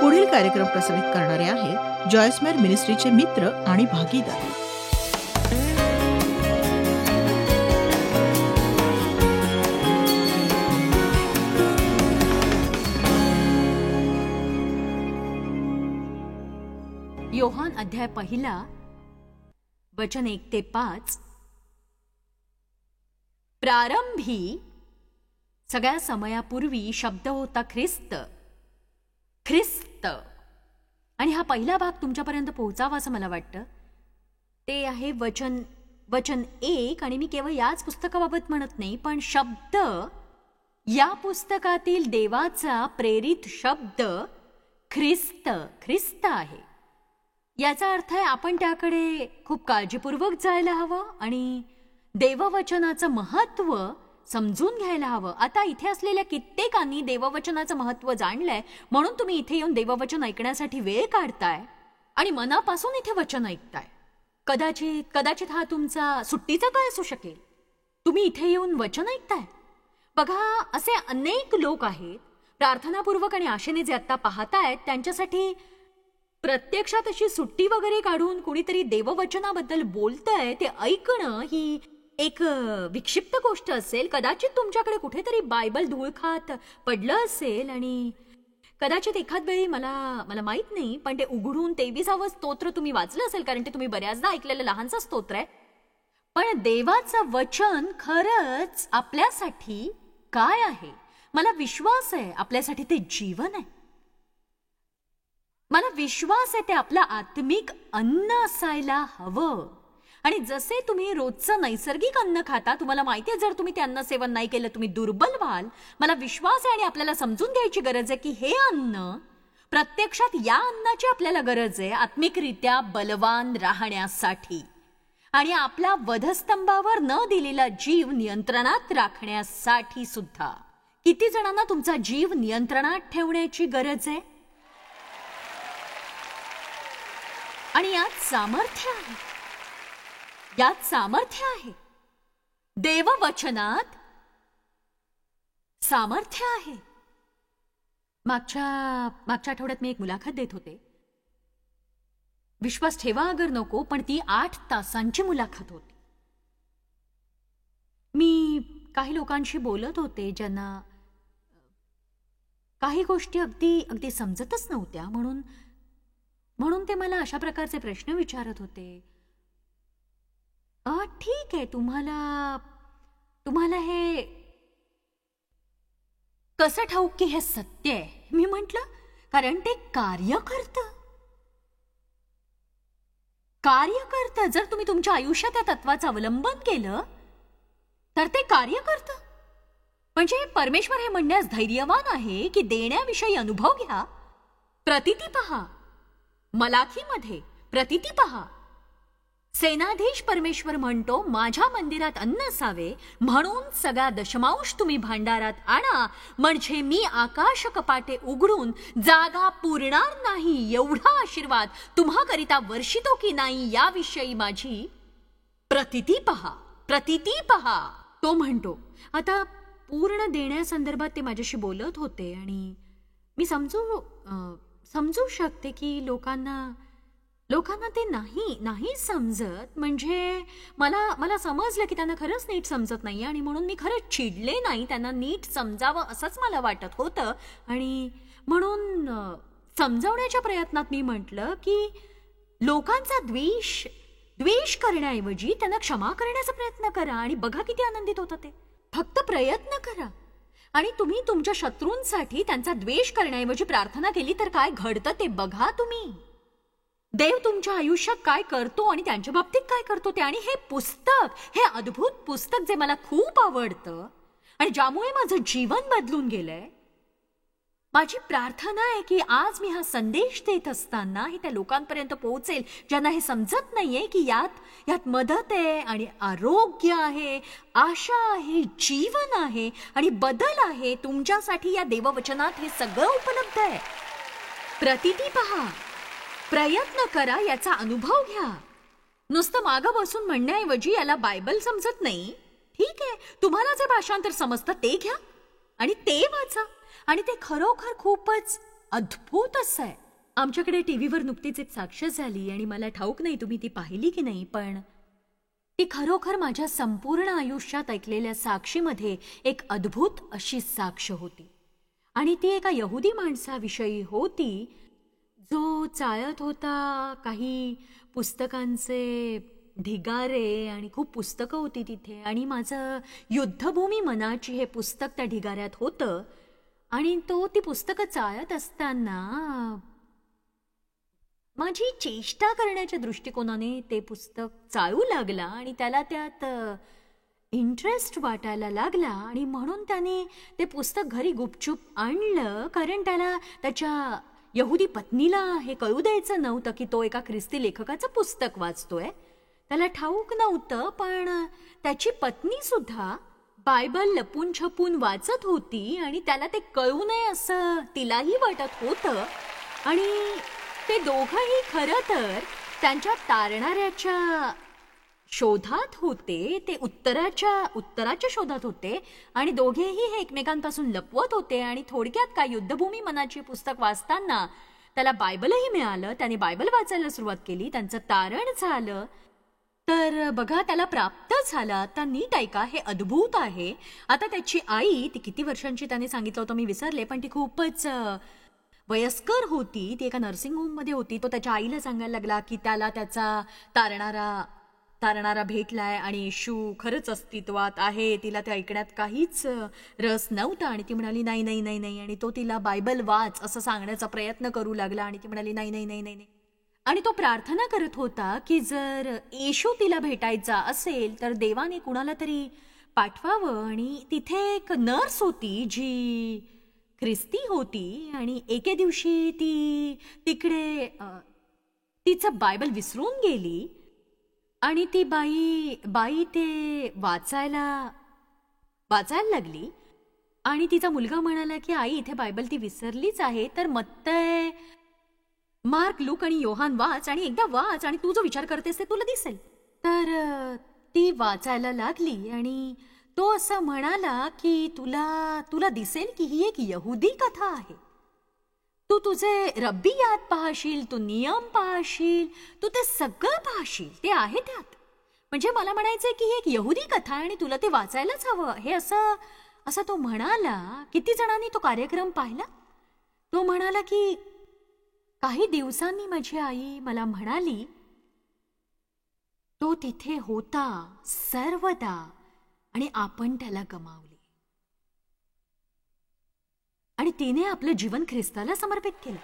पुढील कार्यक्रम प्रसारित करणारे आहेत जॉयसमेर मिनिस्ट्रीचे मित्र आणि भागीदार. योहान अध्याय 1 वचन 1 ते 5. प्रारंभी सगळ्या समयापूर्वी शब्द होता ख्रिस्त. आणि हा पहिला भाग तुमच्यापर्यंत पोहोचावा असं मला वाटतं. ते आहे वचन 1. आणि मी केवळ याच पुस्तकाबाबत म्हणत नाही, पण शब्द या पुस्तकातील देवाचा प्रेरित शब्द ख्रिस्त आहे. याचा अर्थ आहे आपण त्याकडे खूप काळजीपूर्वक जायला हवं आणि देववचनाचं महत्त्व समजून घ्यायला हवं. आता इथे असलेल्या कित्येकांनी देववचनाचं महत्त्व जाणलंय, म्हणून तुम्ही इथे येऊन देववचन ऐकण्यासाठी वेळ काढताय आणि मनापासून इथे वचन ऐकताय. कदाचित हा तुमचा सुट्टीचा काळ असू शकेल. तुम्ही इथे येऊन वचन ऐकताय. बघा, असे अनेक लोक आहेत प्रार्थनापूर्वक आणि आशेने जे आता पाहतायत, त्यांच्यासाठी प्रत्यक्षात अशी सुट्टी वगैरे काढून कुणीतरी देववचनाबद्दल बोलतंय ते ऐकणं ही एक विक्षिप्त गोष्ट असेल. कदाचित तुमच्याकडे कुठेतरी बायबल धूळ खात पडलं असेल आणि कदाचित एखाद वेळी मला माहित नाही, पण ते उघडून 23वे स्तोत्र तुम्ही वाचलं असेल, कारण ते तुम्ही बऱ्याचदा ऐकलेलं लहानचं स्तोत्र आहे. पण देवाचं वचन खरंच आपल्यासाठी काय आहे? मला विश्वास आहे आपल्यासाठी ते जीवन आहे. मला विश्वास आहे ते आपलं आत्मिक अन्न असायला हवं. आणि जसे तुम्ही रोजचं नैसर्गिक अन्न खाता, तुम्हाला माहिती आहे जर तुम्ही ते अन्न सेवन नाही केलं तुम्ही दुर्बल व्हाल. मला विश्वास आहे आणि आपल्याला समजून घ्यायची गरज आहे की हे अन्न प्रत्यक्षात या अन्नाची आपल्याला गरज आहे आत्मिकरित्या बलवान राहण्यासाठी आणि आपला वधस्तंभावर न दिलेला जीव नियंत्रणात राखण्यासाठी सुद्धा. किती जणांना तुमचा जीव नियंत्रणात ठेवण्याची गरज आहे? आणि यात सामर्थ्य आहे. देववचनात सामर्थ्य आहे. मागच्या आठवड्यात मी एक मुलाखत देत होते. विश्वास ठेवा अगर नको, पण ती 8 तासांची मुलाखत होती. मी काही लोकांशी बोलत होते ज्यांना काही गोष्टी अगदी समजतच नव्हत्या. म्हणून ते मला अशा प्रकारचे प्रश्न विचारत होते. ठीक आहे, तुम्हाला हे कसं ठाऊक की हे सत्य आहे? मी म्हटलं, कारण ते कार्य करतं. जर तुम्ही तुमच्या आयुष्यात त्या तत्वाचं अवलंबन केलं तर ते कार्य करतं. म्हणजे परमेश्वर हे म्हणण्यास धैर्यवान आहे की देण्याविषयी अनुभव घ्या. प्रतीती पहा. मलाखीमध्ये प्रतीती पहा. सेनाधीश परमेश्वर म्हणतो, माझ्या मंदिरात अन्न असावे म्हणून सगळा दशमांश तुम्ही भांडारात आणा, म्हणजे मी आकाश कपाटे उघडून जागा पुरणार नाही एवढा आशीर्वाद तुम्हाकरिता वर्षितो की नाही याविषयी माझी प्रतीती पहा. तो म्हणतो. आता पूर्ण देण्यासंदर्भात ते माझ्याशी बोलत होते आणि मी समजू शकते की लोकांना ते नाही समजत. म्हणजे मला समजलं की त्यांना खरंच नीट समजत नाही आणि म्हणून मी खरंच चिडले नाही. त्यांना नीट समजावं असंच मला वाटत होतं आणि म्हणून समजावण्याच्या प्रयत्नात मी म्हटलं की लोकांचा द्वेष करण्याऐवजी त्यांना क्षमा करण्याचा प्रयत्न करा आणि बघा किती आनंदित होतं ते. फक्त प्रयत्न करा आणि तुम्ही तुमच्या शत्रूंसाठी त्यांचा द्वेष करण्याऐवजी प्रार्थना केली तर काय घडतं ते बघा तुम्ही. देव तुमच्या आयुष्यात काय करतो आणि त्यांच्या बाबतीत काय करतो ते. आणि हे अद्भुत पुस्तक जे मला खूप आवडतं आणि ज्यामुळे माझं जीवन बदलून गेलंय. माझी प्रार्थना आहे की आज मी हा संदेश देत असताना हे त्या लोकांपर्यंत पोहोचेल ज्यांना हे समजत नाहीये की यात मदत आहे आणि आरोग्य आहे, आशा आहे, जीवन आहे आणि बदल आहे. तुमच्यासाठी या देववचनात हे सगळं उपलब्ध आहे. प्रतीती पहा, प्रयत्न करा, याचा अनुभव घ्या. नुसतं मागं बसून म्हणण्याऐवजी याला बायबल समजत नाही, ठीक आहे, तुम्हाला जे भाषांतर समजतं ते घ्या आणि ते वाचा आणि ते खरोखर खूपच अद्भुत असं आहे. आमच्याकडे टीव्हीवर नुकतीच एक साक्ष झाली आणि मला ठाऊक नाही तुम्ही ती पाहिली की नाही, पण ती खरोखर माझ्या संपूर्ण आयुष्यात ऐकलेल्या साक्षीमध्ये एक अद्भुत अशी साक्ष होती. आणि ती एका यहुदी माणसाविषयी होती जो चाळत होता काही पुस्तकांचे ढिगारे आणि खूप पुस्तकं होती तिथे. आणि माझं युद्धभूमी मनाची हे पुस्तक त्या ढिगाऱ्यात होतं. आणि तो ती पुस्तकं चाळत असताना माझी चेष्टा करण्याच्या दृष्टिकोनाने ते पुस्तक चाळू लागला आणि त्याला त्यात इंटरेस्ट वाटायला लागला. आणि म्हणून त्याने ते पुस्तक घरी गुपचूप आणलं, कारण त्याला त्याच्या यहुदी पत्नीला हे कळू द्यायचं नव्हतं की तो एका ख्रिस्ती लेखकाचं पुस्तक वाचतोय. त्याला ठाऊक नव्हतं, पण त्याची पत्नी सुद्धा बायबल लपून छपून वाचत होती आणि त्याला ते कळू नये असं तिलाही वाटत होतं. आणि ते दोघंही खरं तर त्यांच्या तारणाऱ्याच्या शोधात होते, ते उत्तराच्या शोधात होते. आणि दोघेही हे एकमेकांपासून लपवत होते. आणि थोडक्यात काय, युद्धभूमी मनाची पुस्तक वाचताना त्याला बायबलही मिळालं, त्याने बायबल वाचायला सुरुवात केली, त्यांचं तारण झालं. तर बघा, त्याला प्राप्त झालं. आता नीट ऐका, हे अद्भुत आहे. आता त्याची आई, ती किती वर्षांची त्याने सांगितलं होतं मी विसरले, पण ती खूपच वयस्कर होती. ती एका नर्सिंग होममध्ये होती. तो त्याच्या आईला सांगायला लागला की त्याला त्याचा तारणारा भेटलाय आणि येशू खरंच अस्तित्वात आहे. तिला ते ऐकण्यात काहीच रस नव्हता आणि ती म्हणाली नाही नाही नाही नाही. आणि तो तिला बायबल वाच असं सांगण्याचा प्रयत्न करू लागला आणि ती म्हणाली नाही नाही नाही नाही नाही. आणि तो प्रार्थना करत होता की जर येशू तिला भेटायचा असेल तर देवाने कुणाला तरी पाठवावं. आणि तिथे एक नर्स होती जी ख्रिस्ती होती आणि एके दिवशी ती तिकडे तिचं बायबल विसरून गेली आणि ती बाई ते वाचायला लागली. आणि तिचा मुलगा म्हणाला की आई, इथे बायबल ती विसरलीच आहे, तर मत्तय, मार्क, लूक आणि योहान वाच आणि एकदा वाच आणि तू जो विचार करतेस ते तुला दिसेल. तर ती वाचायला लागली आणि तो असं म्हणाला की तुला दिसेल की ही एक यहुदी कथा आहे. तू तुझे रब्बी याद पाहशील, तू नियम पाहशील, तू ते सगळं पाहशील, ते आहे त्यात. म्हणजे मला म्हणायचंय की ही एक यहुदी कथा आहे आणि तुला ते वाचायलाच हवं. हे असं तो म्हणाला. किती जणांनी तो कार्यक्रम पाहिला? तो म्हणाला की काही दिवसांनी माझी आई मला म्हणाली तो तिथे होता सर्वदा आणि आपण त्याला गमावले. आणि तिने आपलं जीवन ख्रिस्ताला समर्पित केलं.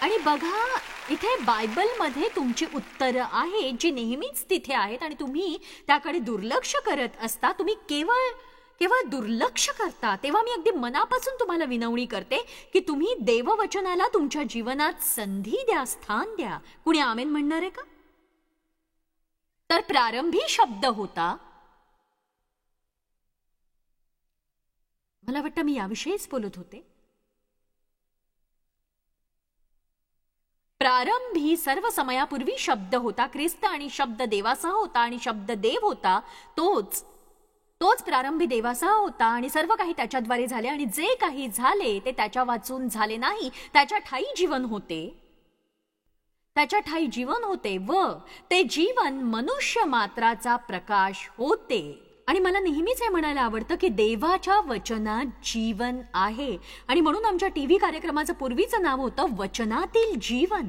आणि बघा, इथे बायबलमध्ये तुमची उत्तरं आहेत जी नेहमीच तिथे आहेत आणि तुम्ही त्याकडे दुर्लक्ष करत असता. तुम्ही केवळ दुर्लक्ष करता. तेव्हा मी अगदी मनापासून तुम्हाला विनवणी करते की तुम्ही देववचनाला तुमच्या जीवनात संधी द्या, स्थान द्या. कुणी आमेन म्हणणार आहे का? तर प्रारंभी शब्द होता. मला वाटतं मी याविषयीच बोलत होते. प्रारंभी सर्व समयापूर्वी शब्द होता, ख्रिस्त, आणि शब्द देवासह होता आणि शब्द देव होता. तोच प्रारंभी देवासह होता आणि सर्व काही त्याच्याद्वारे झाले आणि जे काही झाले ते त्याच्या वाचून झाले नाही. त्याच्या ठायी जीवन होते व ते जीवन मनुष्य मात्राचा प्रकाश होते. आणि मला नेहमीच हे म्हणायला आवडतं की देवाच्या वचनात जीवन आहे. आणि म्हणून आमच्या टीव्ही कार्यक्रमाचं पूर्वीचं नाव होतं वचनातील जीवन.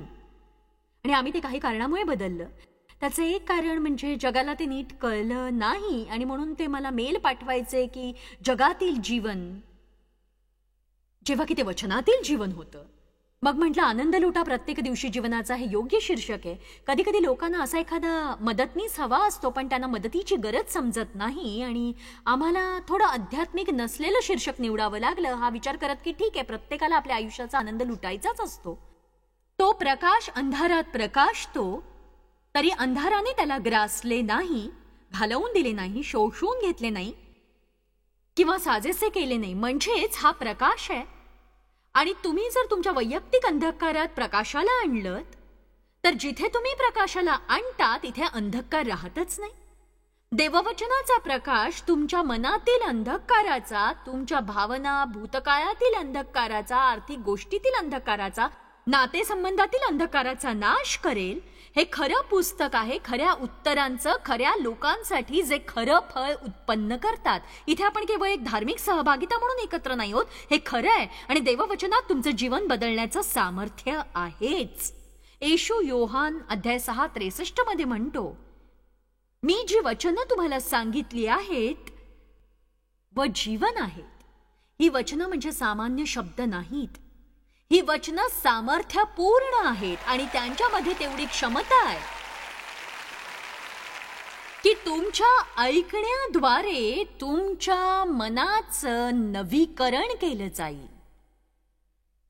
आणि आम्ही ते काही कारणामुळे बदललं. त्याचं एक कारण म्हणजे जगाला ते नीट कळलं नाही आणि म्हणून ते मला मेल पाठवायचे की जगातील जीवन, जेव्हा की ते वचनातील जीवन होतं. मग म्हटलं आनंद लुटा प्रत्येक दिवशी जीवनाचा हे योग्य शीर्षक आहे. कधी कधी लोकांना असा एखादा मदतनीस हवा असतो पण त्यांना मदतीची गरज समजत नाही आणि आम्हाला थोडं आध्यात्मिक नसलेलं शीर्षक निवडावं लागलं, हा विचार करत की ठीक आहे, प्रत्येकाला आपल्या आयुष्याचा आनंद लुटायचाच असतो. तो प्रकाश अंधारात प्रकाशतो, तरी अंधाराने त्याला ग्रासले नाही, घालवून दिले नाही, शोषून घेतले नाही किंवा साजेसे केले नाही. म्हणजेच हा प्रकाश आहे. आणि तुम्ही जर तुमच्या वैयक्तिक अंधकारात प्रकाशाला आणलं तर जिथे तुम्ही प्रकाशाला आणता तिथे अंधकार राहतच नाही. देववचनाचा प्रकाश तुमच्या मनातील अंधकाराचा, तुमच्या भावना, भूतकाळातील अंधकाराचा, आर्थिक गोष्टीतील अंधकाराचा, नातेसंबंधातील अंधकाराचा नाश करेल. हे खरं पुस्तक आहे, खऱ्या उत्तरांचं, खऱ्या लोकांसाठी जे खरं फळ उत्पन्न करतात. इथे आपण केवळ एक धार्मिक सहभागिता म्हणून एकत्र नाही होत, हे खरं आहे आणि देववचनात तुमचं जीवन बदलण्याचं सामर्थ्य आहेच. येशू योहान अध्याय 6:63 मध्ये म्हणतो, मी जी वचनं तुम्हाला सांगितली आहेत व जीवन आहेत. ही वचनं म्हणजे सामान्य शब्द नाहीत, ही वचनं सामर्थ्यपूर्ण आहेत आणि त्यांच्यामध्ये तेवढी क्षमता आहे की तुमच्या ऐकण्याद्वारे तुमच्या मनाचं नवीकरण केलं जाईल.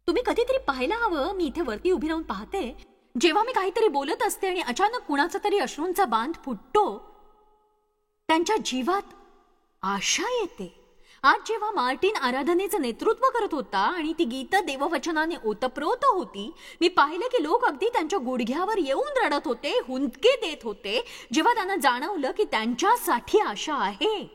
तुम्ही कधीतरी पाहायला हवं, मी इथे वरती उभी राहून पाहते, जेव्हा मी काहीतरी बोलत असते आणि अचानक कुणाचा तरी अश्रूंचा बांध फुटतो, त्यांच्या जीवात आशा येते. आज जेव्हा मार्टिन आराधनेचं नेतृत्व करत होता आणि ती गीतं देववचनाने ओतप्रोत होती, मी पाहिलं की लोक अगदी त्यांच्या गुडघ्यावर येऊन रडत होते, हुंदके देत होते, जेव्हा त्यांना जाणवलं की त्यांच्यासाठी आशा आहे.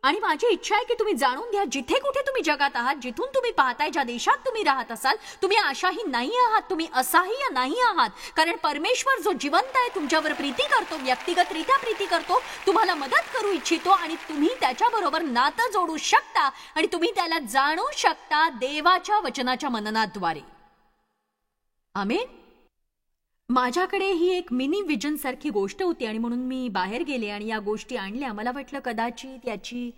आणि माझी इच्छा आहे की तुम्ही जाणून घ्या, जिथे कुठे तुम्ही जगात आहात, जिथून तुम्ही पाहताय, ज्या देशात तुम्ही राहत असाल, तुम्ही आशाही नाही आहात, तुम्ही असहाय्य नाही आहात. कारण परमेश्वर जो जिवंत आहे, तुमच्यावर प्रीती करतो, व्यक्तिगतरित्या प्रीती करतो, तुम्हाला मदत करू इच्छितो आणि तुम्ही त्याच्याबरोबर नातं जोडू शकता आणि तुम्ही त्याला जाणू शकता देवाच्या वचनाच्या मननाद्वारे. आमेन. माझ्याकडे ही एक मिनी विजन सारखी गोष्ट होती आणि म्हणून मी बाहेर गेले आणि या गोष्टी आणल्या. मला वाटलं कदाचित याची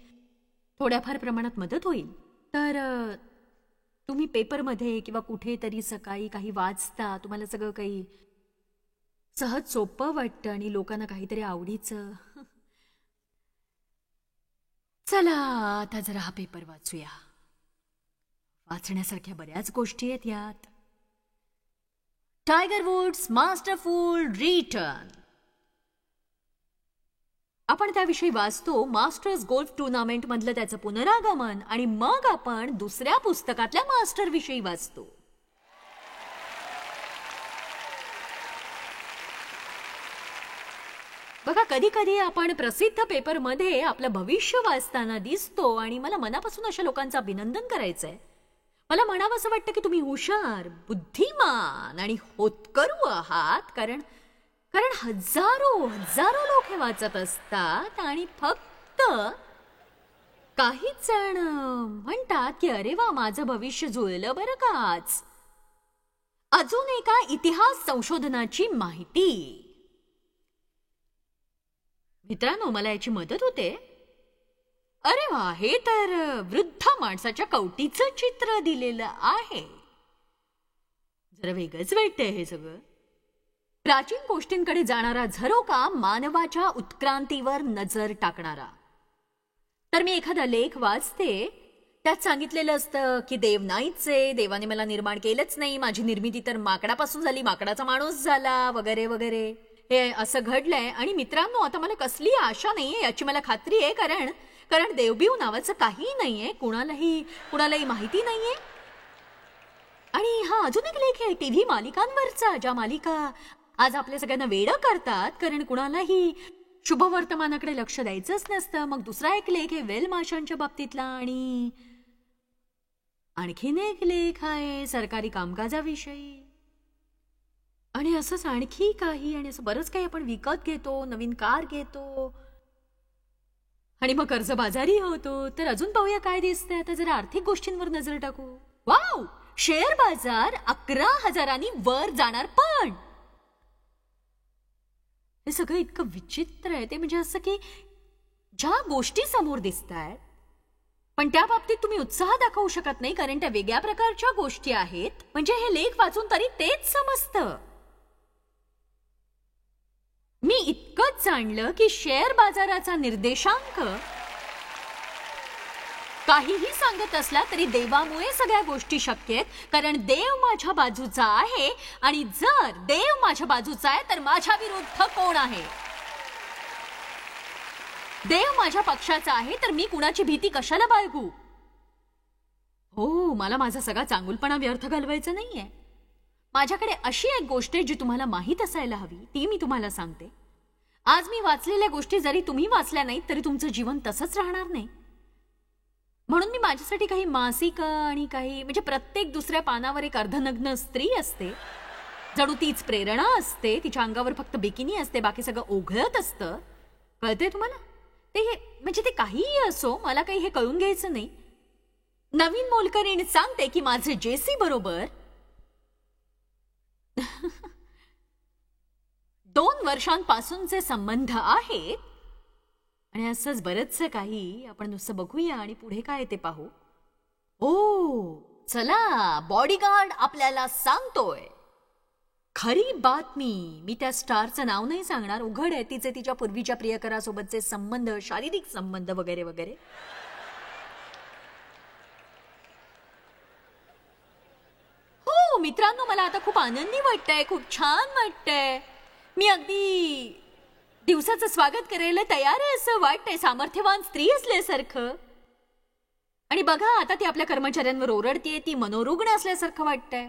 थोड्याफार प्रमाणात मदत होईल. तर तुम्ही पेपरमध्ये किंवा कुठेतरी सकाळी काही वाचता, तुम्हाला सगळं काही सहज सोपं वाटतं आणि लोकांना काहीतरी आवडीचं. चला आता जरा हा पेपर वाचूया. वाचण्यासारख्या बऱ्याच गोष्टी आहेत यात. Tiger Woods masterful return. आपण त्याविषयी वाचतो, मास्टर्स गोल्फ टुर्नामेंट मधलं त्याचं पुनरागमन, आणि मग आपण दुसऱ्या पुस्तकातल्या मास्टर विषयी वाचतो. बघा, कधी कधी आपण प्रसिद्ध पेपरमध्ये आपलं भविष्य वाचताना दिसतो आणि मला मनापासून अशा लोकांचं अभिनंदन करायचंय. मला म्हणावं असं वाटतं की तुम्ही हुशार, बुद्धिमान आणि होतकरू आहात, कारण हजारो लोक हे वाचत असतात आणि फक्त काहीच जण म्हणतात की अरे वा, माझं भविष्य जुळलं बरं का आज. अजून एका इतिहास संशोधनाची माहिती. मित्रांनो, मला याची मदत होते. अरे वा, हे तर वृद्ध माणसाच्या कवटीचं चित्र दिलेलं आहे. जरा वेगळंच वाटतंय हे सगळं. प्राचीन गोष्टींकडे जाणारा झरोका, मानवाच्या उत्क्रांतीवर नजर टाकणारा. तर मी एखादा लेख वाचते, त्यात सांगितलेलं असतं की देव नाहीच आहे, देवाने मला निर्माण केलंच नाही, माझी निर्मिती तर माकडापासून झाली, माकडाचा माणूस झाला, वगैरे वगैरे. हे असं घडलंय. आणि मित्रांनो, आता मला कसली आशा नाहीये याची मला खात्री आहे, कारण देवबीव नावाचं काही नाहीये, कुणालाही माहिती नाहीये. आणि हा अजून एक लेख आहे टीव्ही मालिकांवरचा, ज्या मालिका आज आपल्या सगळ्यांना वेडं करतात, कारण कुणालाही शुभवर्तमानाकडे लक्ष द्यायचंच नसतं. मग दुसरा एक लेख आहे वेल माशांच्या बाबतीतला, आणि आणखीन एक लेख आहे सरकारी कामकाजाविषयी, आणि असंच आणखी काही, आणि असं बरंच काही आपण विकत घेतो, नवीन कार घेतो आणि मग कर्जबाजारी होतो. तर अजून पाहूया काय दिसतंय. आता जरा आर्थिक गोष्टींवर नजर टाकू. वाव, शेअर बाजार 11,000 वर जाणार. पण हे सगळं इतकं विचित्र आहे. ते म्हणजे असं की ज्या गोष्टी समोर दिसतायत, पण त्या बाबतीत तुम्ही उत्साह दाखवू शकत नाही, कारण त्या वेगळ्या प्रकारच्या गोष्टी आहेत. म्हणजे हे लेख वाचून तरी तेच समजतं. मी इतकंच जाणलं की शेअर बाजाराचा निर्देशांक काहीही सांगत असला तरी देवामुळे सगळ्या गोष्टी शक्य आहेत, कारण देव माझ्या बाजूचा आहे. आणि जर देव माझ्या बाजूचा आहे तर माझ्या विरुद्ध कोण आहे? देव माझ्या पक्षाचा आहे तर मी कुणाची भीती कशाला बाळगू? हो, मला माझा सगळा चांगुलपणा व्यर्थ घालवायचा नाहीये. माझ्याकडे अशी एक गोष्ट आहे जी तुम्हाला माहीत असायला हवी, ती मी तुम्हाला सांगते. आज मी वाचलेल्या गोष्टी जरी तुम्ही वाचल्या नाहीत तरी तुमचं जीवन तसंच राहणार नाही. म्हणून मी माझ्यासाठी काही मासिक आणि काही म्हणजे प्रत्येक दुसऱ्या पानावर एक अर्धनग्न स्त्री असते, जणू तीच प्रेरणा असते, तिच्या अंगावर फक्त बिकिनी असते, बाकी सगळं ओघळत असतं. कळतंय तुम्हाला? म्हणजे ते काहीही असो, मला काही हे कळून घ्यायचं नाही. नवीन मोलकरीण सांगते की माझे जेसी बरोबर 2 वर्षांपासूनचे संबंध आहेत आणि असंच बरंचसं काही. आपण नुसतं बघूया आणि पुढे काय ते पाहू. ओ चला, बॉडीगार्ड आपल्याला सांगतोय खरी बातमी. मी त्या स्टारचं नाव नाही सांगणार, उघड आहे तिचे तिच्या पूर्वीच्या प्रियकरासोबतचे संबंध, शारीरिक संबंध वगैरे वगैरे. हो मित्रांनो, मला आता खूप आनंदी वाटतंय, खूप छान वाटतंय. मी अगदी दिवसाचं स्वागत करायला तयार आहे असं वाटतंय, सामर्थ्यवान स्त्री असल्यासारखं. आणि बघा आता ती आपल्या कर्मचाऱ्यांवर ओरडतीये, ती मनोरुग्ण असल्यासारखं वाटतंय.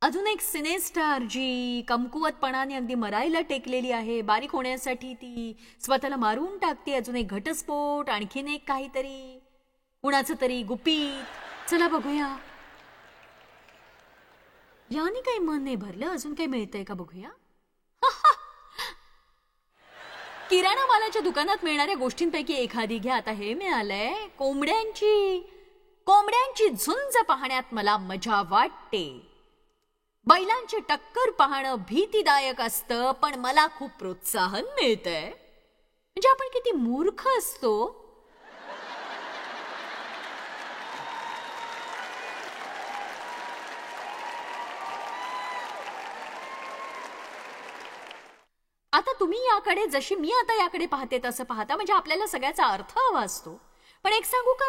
अजून एक सिनेस्टार जी कमकुवतपणाने अगदी मरायला टेकलेली आहे, बारीक होण्यासाठी ती स्वतःला मारून टाकते. अजून एक घटस्फोट, आणखीन एक काहीतरी, कुणाचं तरी गुपित. चला बघूया. याने काही मन नाही भरलं, अजून काही मिळतंय का बघूया. किराणा मालाच्या दुकानात मिळणाऱ्या गोष्टींपैकी एखादी घ्या. आता हे मिळालंय, कोंबड्यांची झुंज पाहण्यात मला मजा वाटते. बैलांची टक्कर पाहणं भीतीदायक असतं, पण मला खूप प्रोत्साहन मिळतंय. म्हणजे आपण किती मूर्ख असतो. आता तुम्ही याकडे, जशी मी आता याकडे पाहते तसं पाहता, म्हणजे आपल्याला सगळ्याचा अर्थ हवा असतो. पण एक सांगू का,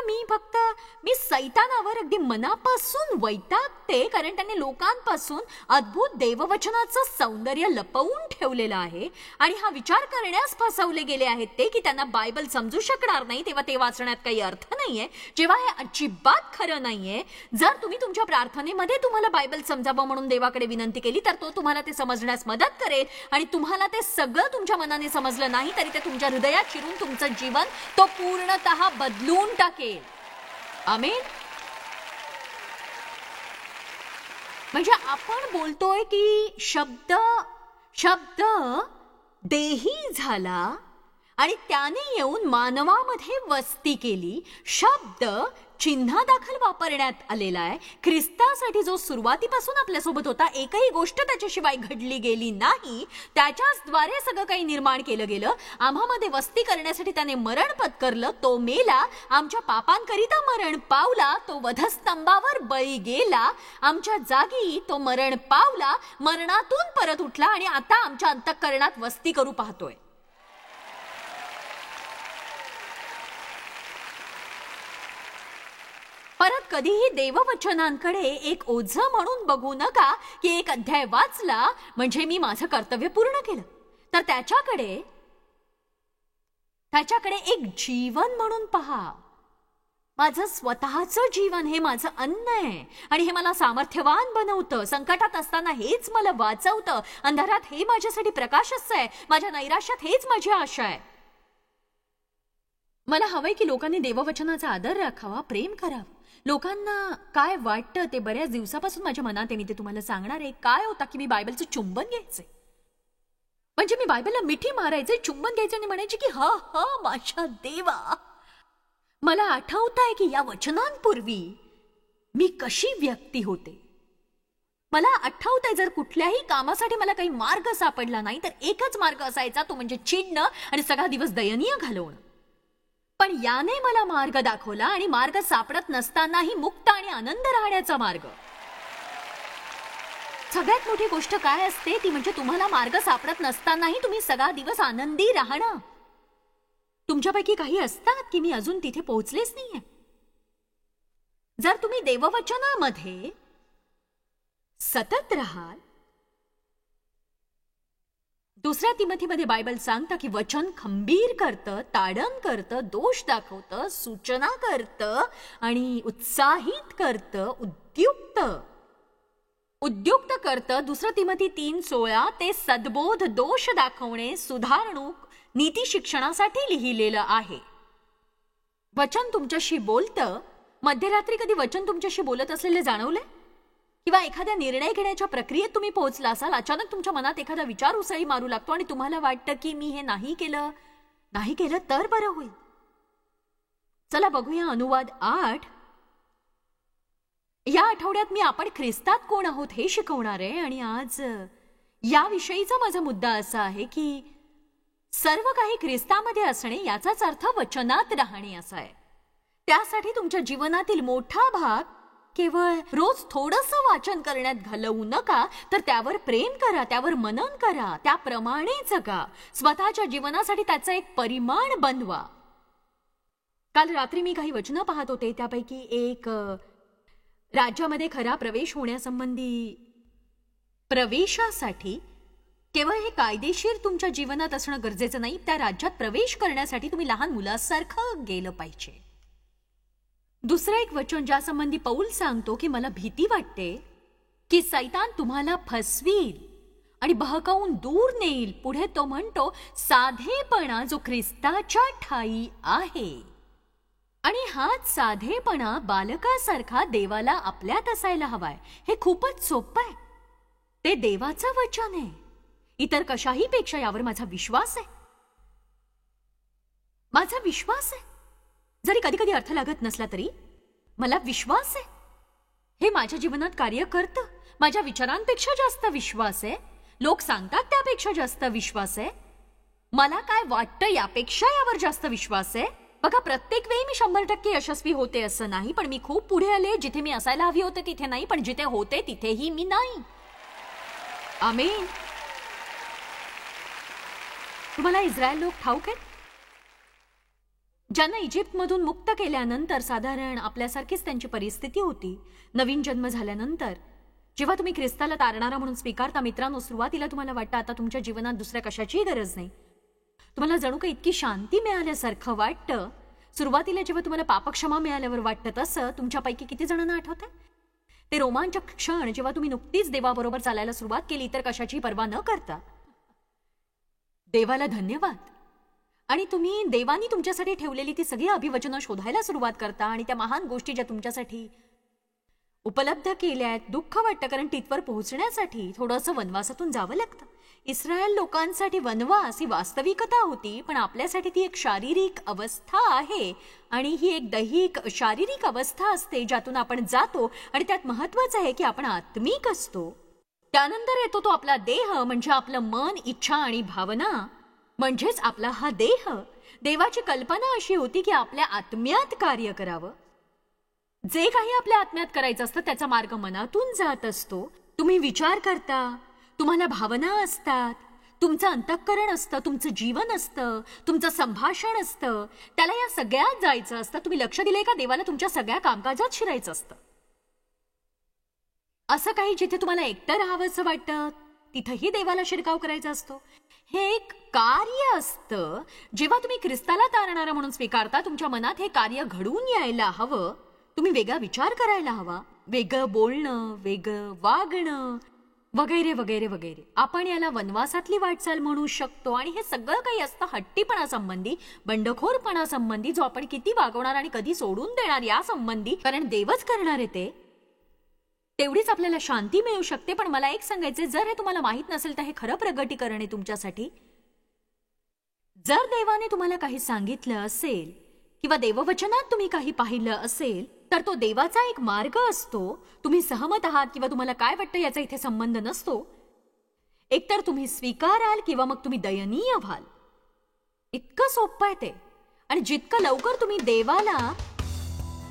मी सैतानावर अगदी मनापासून वैतागते, कारण त्याने लोकांपासून अद्भुत देववचनाचं सौंदर्य लपवून ठेवलेलं आहे. आणि हा विचार करण्यास फसवले गेले आहेत ते की त्यांना बायबल समजू शकणार नाही, तेव्हा ते वाचण्यात काही अर्थ नाहीये, जेव्हा हे अजिबात खरं नाहीये. जर तुम्ही तुमच्या प्रार्थनेमध्ये तुम्हाला बायबल समजावं म्हणून देवाकडे विनंती केली तर तो तुम्हाला ते समजण्यास मदत करेल. आणि तुम्हाला ते सगळं तुमच्या मनाने समजलं नाही तरी ते तुमच्या हृदयात शिरून तुमचं जीवन तो पूर्णतः बदलून टाकेल. आमेन. म्हणजे आपण बोलतोय की शब्द देही झाला आणि त्याने येऊन मानवामध्ये वस्ती केली. शब्द चिन्हा दाखल वापरण्यात आलेला आहे. ख्रिस्तासाठी जो सुरुवातीपासून आपल्यासोबत होता, एकही गोष्ट त्याच्याशिवाय घडली गेली नाही, त्याच्याच द्वारे सगळं काही निर्माण केलं गेलं. आम्हामध्ये वस्ती करण्यासाठी त्याने मरण पत्करलं, तो मेला, आमच्या पापांकरिता मरण पावला, तो वधस्तंभावर बळी गेला, आमच्या जागी तो मरण पावला, मरणातून परत उठला आणि आता आमच्या अंतःकरणात वस्ती करू पाहतोय. परत कधीही देववचनांकडे एक ओझं म्हणून बघू नका की एक अध्याय वाचला म्हणजे मी माझं कर्तव्य पूर्ण केलं. तर त्याच्याकडे एक जीवन म्हणून पहा. माझं स्वतःचं जीवन हे माझं अन्न आहे आणि हे मला सामर्थ्यवान बनवतं. संकटात असताना हेच मला वाचवतं. अंधारात हे माझ्यासाठी प्रकाशच आहे. माझ्या नैराश्यात हेच माझी आशा आहे. मला हवंय की लोकांनी देववचनाचा आदर राखावा, प्रेम करावं. लोकांना काय वाटतं ते बऱ्याच दिवसापासून माझ्या मनात आहे. मी ते तुम्हाला सांगणार आहे. काय होता की मी बायबलचं चुंबन घ्यायचंय, म्हणजे मी बायबलला मिठी मारायचे, चुंबन घ्यायचं आणि म्हणायचे की हा हा माझ्या देवा, मला आठवतंय की या वचनांपूर्वी मी कशी व्यक्ती होते. मला आठवतंय जर कुठल्याही कामासाठी मला काही मार्ग सापडला नाही तर एकच मार्ग असायचा, तो म्हणजे चिडणं आणि सगळा दिवस दयनीय घालवणं. पण याने मला मार्ग दाखवला आणि मार्ग सापडत नसतानाही मुक्त आणि आनंद राहण्याचा मार्ग. सगळ्यात मोठी गोष्ट काय असते ती म्हणजे तुम्हाला मार्ग सापडत नसतानाही तुम्ही सगळा दिवस आनंदी राहणं. तुमच्यापैकी काही असतात की मी अजून तिथे पोहोचलेच नाहीये. जर तुम्ही देववचनामध्ये सतत राहाल, दुसऱ्या तिमोथीमध्ये बायबल सांगतं की वचन खंबीर करतं, ताडण करतं, दोष दाखवतं, सूचना करतं आणि उत्साहित करतं, उद्युक्त. उद्युक्त करतं. 2 तिमोथी 3:16 ते सद्बोध, दोष दाखवणे, सुधारणूक, नीती शिक्षणासाठी लिहिलेलं आहे. वचन तुमच्याशी बोलतं. मध्यरात्री कधी वचन तुमच्याशी बोलत असलेले जाणवले? किंवा एखाद्या निर्णय घेण्याच्या प्रक्रियेत तुम्ही पोहोचला असाल, अचानक तुमच्या मनात एखादा विचार उसळी मारू लागतो आणि तुम्हाला वाटतं की मी हे नाही केलं तर बरं होईल. चला बघूया अनुवाद 8. या आठवड्यात मी आपण ख्रिस्तात कोण आहोत हे शिकवणार आहे. आणि आज याविषयीचा माझा मुद्दा असा आहे की सर्व काही ख्रिस्तामध्ये असणे याचाच अर्थ वचनात राहणे असा आहे. त्यासाठी तुमच्या जीवनातील मोठा भाग केवळ रोज थोडंसं वाचन करण्यात घालवू नका, तर त्यावर प्रेम करा, त्यावर मनन करा, त्याप्रमाणे जगा. स्वतःच्या जीवनासाठी त्याचं एक परिमाण बनवा. काल रात्री मी काही वचनं पाहत होते. त्यापैकी एक राज्यामध्ये खरा प्रवेश होण्यासंबंधी प्रवेशासाठी केवळ हे कायदेशीर तुमच्या जीवनात असणं गरजेचं नाही, त्या राज्यात प्रवेश करण्यासाठी तुम्ही लहान मुलासारखं गेलं पाहिजे. दुसरं एक वचन ज्यासंबंधी पौल सांगतो की मला भीती वाटते की सैतान तुम्हाला फसवील आणि बहकावून दूर नेईल. पुढे तो म्हणतो साधेपणा जो ख्रिस्ताच्या ठायी आहे. आणि हाच साधेपणा बालकासारखा देवाला आपल्यात असायला हवाय. हे खूपच सोपं आहे. ते देवाचं वचन आहे. इतर कशाही पेक्षा यावर माझा विश्वास आहे. माझा विश्वास आहे. जरी कधी कधी अर्थ लागत नसला तरी मला विश्वास आहे. हे माझ्या जीवनात कार्य करतं. माझ्या विचारांपेक्षा जास्त विश्वास आहे. लोक सांगतात त्यापेक्षा जास्त विश्वास आहे. मला काय वाटतं यापेक्षा यावर जास्त विश्वास आहे. बघा, प्रत्येक वेळी मी 100% यशस्वी होते असं नाही, पण मी खूप पुढे आले. जिथे मी असायला हवी होते तिथे नाही, पण जिथे होते तिथेही मी नाही. आमेन. तुम्हाला इस्रायल लोक ठाऊक आहेत? ज्यांना इजिप्तमधून मुक्त केल्यानंतर साधारण आपल्यासारखीच त्यांची परिस्थिती होती. नवीन जन्म झाल्यानंतर जेव्हा तुम्ही ख्रिस्ताला तारणारा म्हणून स्वीकारता, मित्रांनो, सुरुवातीला तुम्हाला वाटतं आता तुमच्या जीवनात दुसऱ्या कशाचीही गरज नाही. तुम्हाला जणू काही इतकी शांती मिळाल्यासारखं वाटतं. सुरुवातीला जेव्हा तुम्हाला पापक्षमा मिळाल्यावर वाटतं तसं तुमच्यापैकी किती जणांना आठवतंय? ते रोमांचक क्षण जेव्हा तुम्ही नुकतीच देवाबरोबर चालायला सुरुवात केली, तर कशाची पर्वा न करता देवाला धन्यवाद. आणि तुम्ही देवानी तुमच्यासाठी ठेवलेली ती सगळी अभिवचनं शोधायला सुरुवात करता आणि त्या महान गोष्टी ज्या तुमच्यासाठी उपलब्ध केल्या आहेत. दुःख वाटतं कारण तिथवर पोहोचण्यासाठी थोडंसं वनवासातून जावं लागतं. इस्रायल लोकांसाठी वनवास ही वास्तविकता होती, पण आपल्यासाठी ती एक शारीरिक अवस्था आहे. आणि ही एक दैहिक शारीरिक अवस्था असते ज्यातून आपण जातो. आणि त्यात महत्वाचं आहे की आपण आत्मिक असतो. त्यानंतर येतो तो आपला देह, म्हणजे आपलं मन, इच्छा आणि भावना, म्हणजेच आपला हा देह. देवाची कल्पना अशी होती की आपल्या आत्म्यात कार्य करावं. जे काही आपल्या आत्म्यात करायचं असतं त्याचा मार्ग मनातून जात असतो. तुम्ही विचार करता, तुम्हाला भावना असतात, तुमचं अंतःकरण असतं, तुमचं जीवन असतं, तुमचं संभाषण असतं. त्याला या सगळ्यात जायचं असतं. तुम्ही लक्ष दिलंय का? देवाला तुमच्या सगळ्या कामकाजात शिरायचं असतं. असं काही जिथे तुम्हाला एकटं राहावंसं वाटतं तिथंही देवाला शिरकाव करायचा असतो. हे एक कार्य असतं. जेव्हा तुम्ही ख्रिस्ताला तारणारा म्हणून स्वीकारता, तुमच्या मनात हे कार्य घडून यायला हवं. तुम्ही वेगळा विचार करायला हवा, वेगळं बोलणं, वेगळं वागणं, वगैरे वगैरे वगैरे. आपण याला वनवासातली वाटचाल म्हणू शकतो. आणि हे सगळं काही असतं हट्टीपणासंबंधी, बंडखोरपणासंबंधी, जो आपण किती वागवणार आणि कधी सोडून देणार या संबंधी. कारण देवच करणार आहे ते. तेवढीच आपल्याला शांती मिळू शकते. पण मला एक सांगायचे, जर हे तुम्हाला माहित नसेल तर हे खरं प्रगटीकरण आहे तुमच्यासाठी. जर देवाने तुम्हाला काही सांगितलं असेल किंवा देववचनात तुम्ही काही पाहिलं असेल तर तो देवाचा एक मार्ग असतो. तुम्ही सहमत आहात किंवा तुम्हाला काय वाटतं याचा इथे संबंध नसतो. एकतर तुम्ही स्वीकाराल किंवा मग तुम्ही दयनीय व्हाल. इतकं सोपं आहे ते. आणि जितकं लवकर तुम्ही देवाला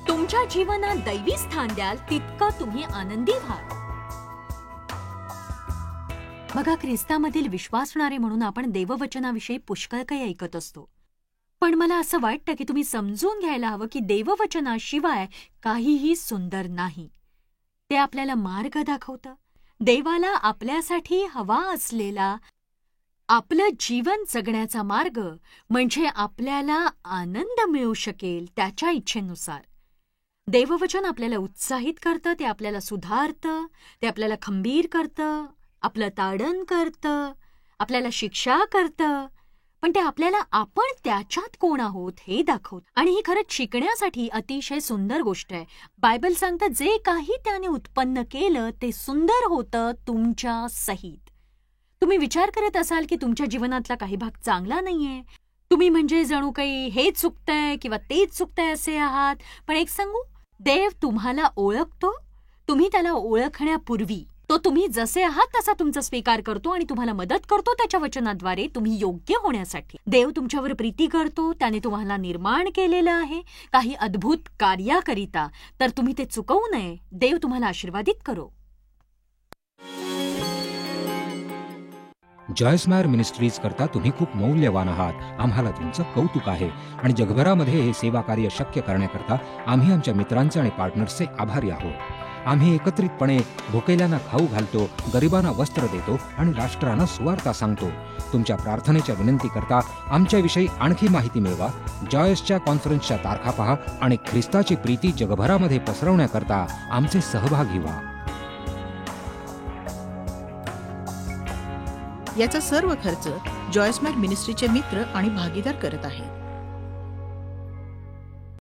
तुमच्या जीवनात दैवी स्थान द्याल तितकं तुम्ही आनंदी व्हाल. बघा, ख्रिस्तामधील विश्वासणारे म्हणून आपण देववचनाविषयी पुष्कळ काही ऐकत असतो. पण मला असं वाटतं की तुम्ही समजून घ्यायला हवं की देववचनाशिवाय काहीही सुंदर नाही. ते आपल्याला मार्ग दाखवतं. देवाला आपल्यासाठी हवा असलेला आपलं जीवन जगण्याचा मार्ग, म्हणजे आपल्याला आनंद मिळू शकेल त्याच्या इच्छेनुसार. देववचन आपल्याला उत्साहित करतं, ते आपल्याला सुधारतं, ते आपल्याला खंबीर करतं, आपलं ताडण करतं, आपल्याला शिक्षा करतं, पण ते आपल्याला आपण त्याच्यात कोण आहोत हे दाखवतं. आणि ही खरंच शिकण्यासाठी अतिशय सुंदर गोष्ट आहे. बायबल सांगतं जे काही त्याने उत्पन्न केलं ते सुंदर होतं तुमच्या सहित. तुम्ही विचार करत असाल की तुमच्या जीवनातला काही भाग चांगला नाहीये, तुम्ही म्हणजे जणू काही हेच चुकतंय किंवा तेच चुकतंय असे आहात. पण एक सांगू, देव तुम्हाला ओळखतो. तुम्ही त्याला ओळखण्यापूर्वी तो तुम्ही जसे आहात तसा तुमचा स्वीकार करतो आणि तुम्हाला मदत करतो त्याच्या वचनाद्वारे तुम्ही योग्य होण्यासाठी. देव तुमच्यावर प्रीती करतो. त्याने तुम्हाला निर्माण केलेलं आहे काही अद्भुत कार्याकरिता. तर तुम्ही ते चुकवू नये. देव तुम्हाला आशीर्वादित करो. जॉयस्मायर मिनिस्ट्रीज करता तुम्ही खूप मौल्यवान आहात. आम्हाला तुमचं कौतुक आहे आणि जगभरामध्ये हे सेवा कार्य शक्य करण्याकरता आम्ही आमच्या मित्रांचे आणि पार्टनर्सचे आभारी आहोत. आम्ही एकत्रितपणे भुकेल्यांना खाऊ घालतो, गरिबांना वस्त्र देतो आणि राष्ट्रांना सुवार्ता सांगतो. तुमच्या प्रार्थनेच्या विनंती करता आमच्याविषयी आणखी माहिती मिळवा. जॉयसच्या कॉन्फरन्सच्या तारखा पहा आणि ख्रिस्ताची प्रीती जगभरामध्ये पसरवण्याकरता आमचे सहभागी व्हा. याचा सर्व खर्च जॉयस्मायर मिनिस्ट्रीचे मित्र आणि भागीदार करत आहेत.